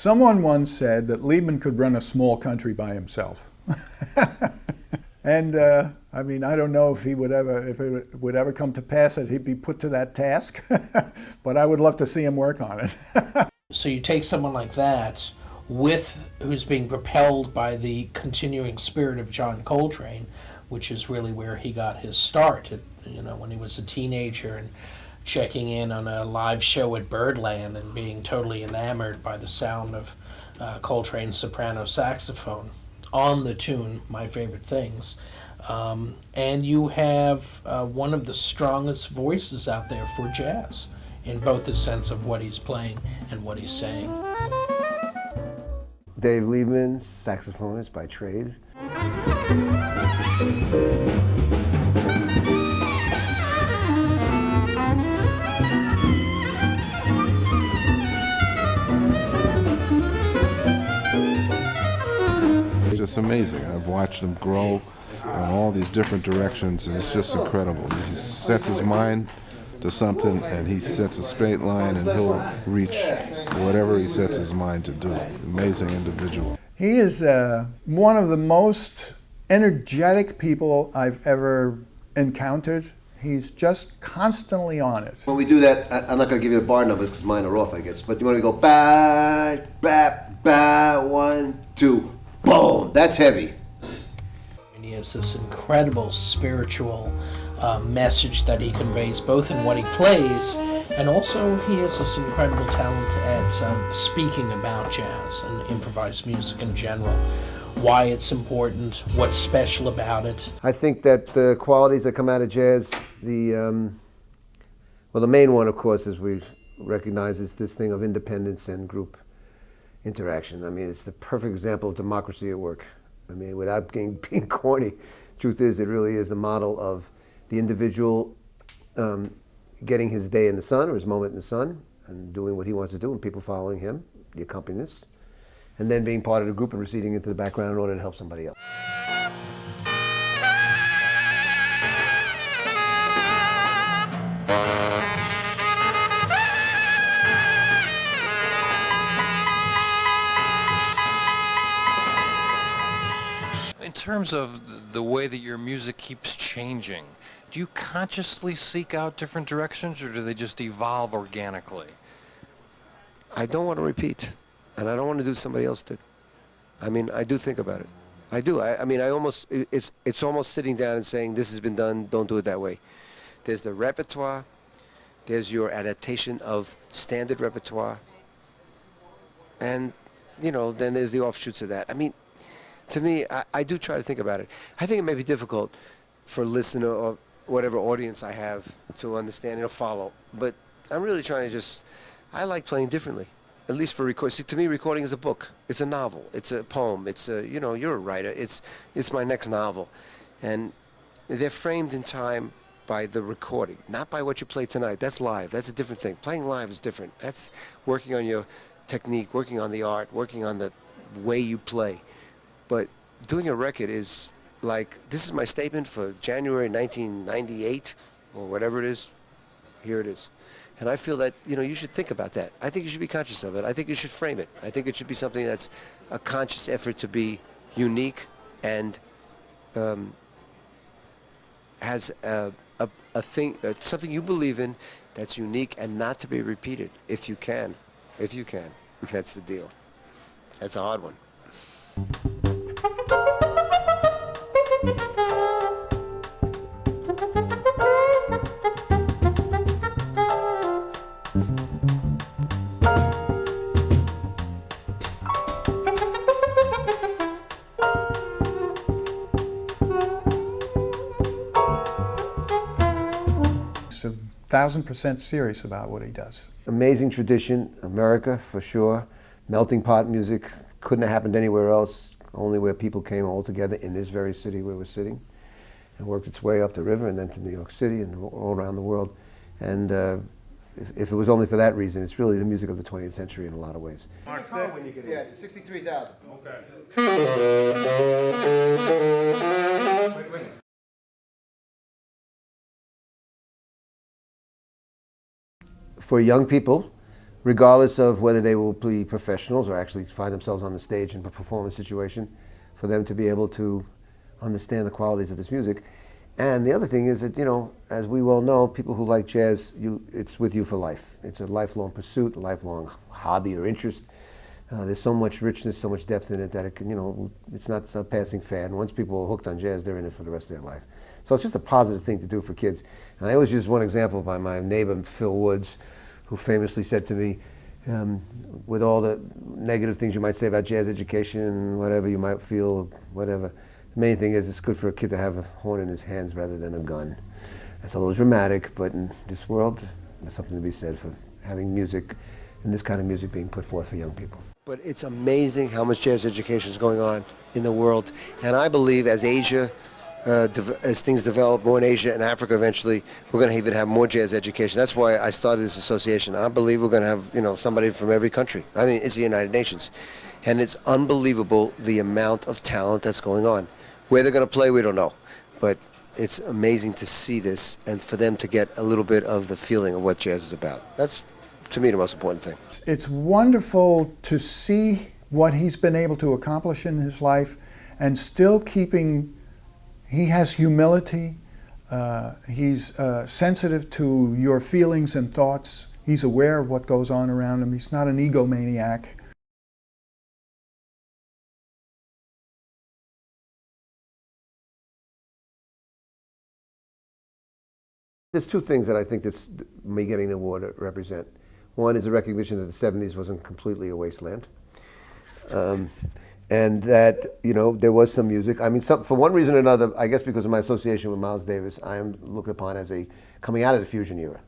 Someone once said that Liebman could run a small country by himself. And I mean, I don't know if it would ever come to pass that he'd be put to that task, but I would love to see him work on it. So you take someone like that, who's being propelled by the continuing spirit of John Coltrane, which is really where he got his start, when he was a teenager and checking in on a live show at Birdland and being totally enamored by the sound of Coltrane's soprano saxophone on the tune My Favorite Things. And you have one of the strongest voices out there for jazz, in both the sense of what he's playing and what he's saying. Dave Liebman, saxophonist by trade. It's just amazing. I've watched him grow in all these different directions, and it's just incredible. He sets his mind to something, and he sets a straight line, and he'll reach whatever he sets his mind to do. Amazing individual. He is one of the most energetic people I've ever encountered. He's just constantly on it. When we do that, I'm not going to give you the bar numbers because mine are off, I guess. But you want to go ba, ba, ba, 1, 2, boom. That's heavy. And he has this incredible spiritual message that he conveys, both in what he plays, and also he has this incredible talent at speaking about jazz and improvised music in general. Why it's important, what's special about it. I think that the qualities that come out of jazz, the main one, of course, as we recognize, is this thing of independence and group interaction. I mean, it's the perfect example of democracy at work. I mean, without being corny, truth is, it really is the model of the individual getting his day in the sun, or his moment in the sun, and doing what he wants to do, and people following him, the accompanist, and then being part of the group and receding into the background in order to help somebody else. In terms of the way that your music keeps changing, do you consciously seek out different directions, or do they just evolve organically? I don't want to repeat, and I don't want to do what somebody else did. I mean, I do think about it. I do. I mean, it's almost sitting down and saying, this has been done, don't do it that way. There's the repertoire, there's your adaptation of standard repertoire, and, then there's the offshoots of that. I mean, to me, I do try to think about it. I think it may be difficult for a listener or whatever audience I have to understand and follow, but I'm really trying to I like playing differently, at least for recording. See, to me, recording is a book. It's a novel. It's a poem. It's you're a writer. It's my next novel. And they're framed in time by the recording, not by what you play tonight. That's live. That's a different thing. Playing live is different. That's working on your technique, working on the art, working on the way you play. But doing a record is like, this is my statement for January 1998, or whatever it is. Here it is. And I feel that, you should think about that. I think you should be conscious of it. I think you should frame it. I think it should be something that's a conscious effort to be unique and has a thing, something you believe in that's unique and not to be repeated, if you can. If you can. That's the deal. That's a hard one. He's 1,000% serious about what he does. Amazing tradition, America for sure. Melting pot music couldn't have happened anywhere else, only where people came all together in this very city where we're sitting, and worked its way up the river and then to New York City and all around the world. And if it was only for that reason, it's really the music of the 20th century in a lot of ways. Yeah, it's a 63,000. Okay. For young people, regardless of whether they will be professionals or actually find themselves on the stage in a performance situation, for them to be able to understand the qualities of this music. And the other thing is that, you know, as we well know, people who like jazz, it's with you for life. It's a lifelong pursuit, a lifelong hobby or interest. There's so much richness, so much depth in it that it can, you know, it's not some passing fad. Once people are hooked on jazz, they're in it for the rest of their life. So it's just a positive thing to do for kids. And I always use one example by my neighbor, Phil Woods, who famously said to me, with all the negative things you might say about jazz education, whatever you might feel, whatever, the main thing is it's good for a kid to have a horn in his hands rather than a gun. That's a little dramatic, but in this world, there's something to be said for having music, and this kind of music being put forth for young people. But it's amazing how much jazz education is going on in the world. And I believe as Asia, as things develop more in Asia and Africa eventually, we're going to even have more jazz education. That's why I started this association. I believe we're going to have, you know, somebody from every country. I mean, it's the United Nations. And it's unbelievable the amount of talent that's going on. Where they're going to play, we don't know. But it's amazing to see this and for them to get a little bit of the feeling of what jazz is about. That's, to me, the most important thing. It's wonderful to see what he's been able to accomplish in his life and still keeping, he has humility, he's sensitive to your feelings and thoughts, he's aware of what goes on around him, he's not an egomaniac. There's two things that I think that's me getting the award represent. One is a recognition that the 70s wasn't completely a wasteland. And that, you know, there was some music. I mean, for one reason or another, I guess because of my association with Miles Davis, I am looked upon as coming out of the fusion era.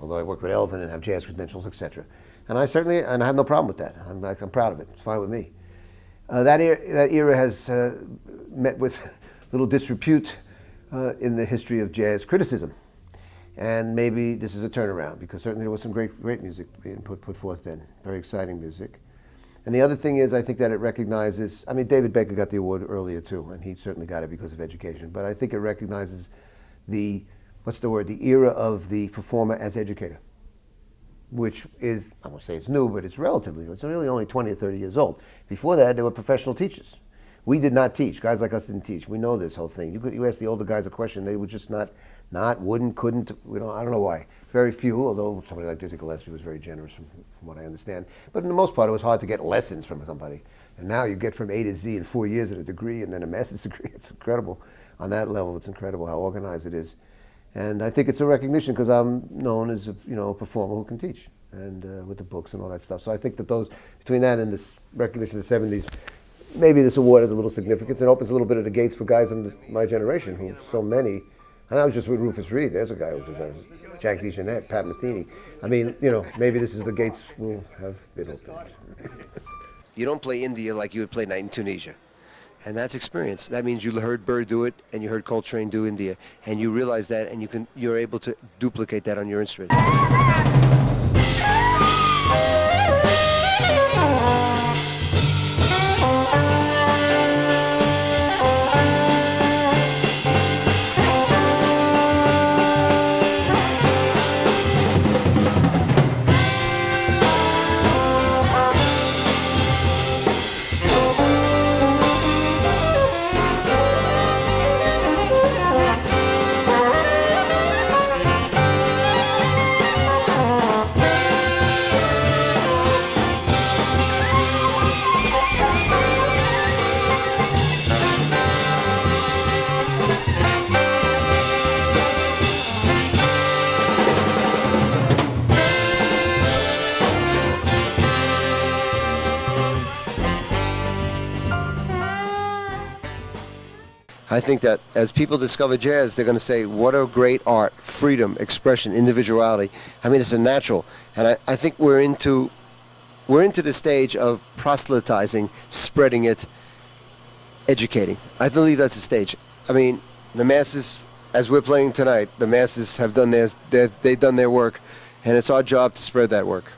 Although I work with Elvin and have jazz credentials, etc. And I have no problem with that. I'm proud of it. It's fine with me. That era has met with little disrepute in the history of jazz criticism. And maybe this is a turnaround, because certainly there was some great music being put forth then, very exciting music. And the other thing is, I think that it recognizes, I mean, David Brecker got the award earlier too, and he certainly got it because of education, but I think it recognizes the era of the performer as educator, which is, I won't say it's new, but it's relatively new. It's really only 20 or 30 years old. Before that, there were professional teachers. We did not teach. Guys like us didn't teach. We know this whole thing. You ask the older guys a question, they would just wouldn't, couldn't. I don't know why. Very few, although somebody like Dizzy Gillespie was very generous from what I understand. But in the most part, it was hard to get lessons from somebody. And now you get from A to Z in 4 years at a degree and then a master's degree. It's incredible. On that level, it's incredible how organized it is. And I think it's a recognition because I'm known as a performer who can teach, and with the books and all that stuff. So I think that between that and this recognition of the 70s, maybe this award has a little significance and opens a little bit of the gates for guys in my generation, who so many. And I was just with Rufus Reed. There's a guy who was Jack DeJohnette, Pat Metheny. I mean, maybe this is the gates will have been opened. You don't play India like you would play Night in Tunisia. And that's experience. That means you heard Bird do it, and you heard Coltrane do India, and you realize that, and you're able to duplicate that on your instrument. I think that as people discover jazz, they're going to say, what a great art, freedom, expression, individuality. I mean, it's a natural. And I think we're into the stage of proselytizing, spreading it, educating. I believe that's the stage. I mean, the masses, as we're playing tonight, the masses have done they've done their work, and it's our job to spread that work.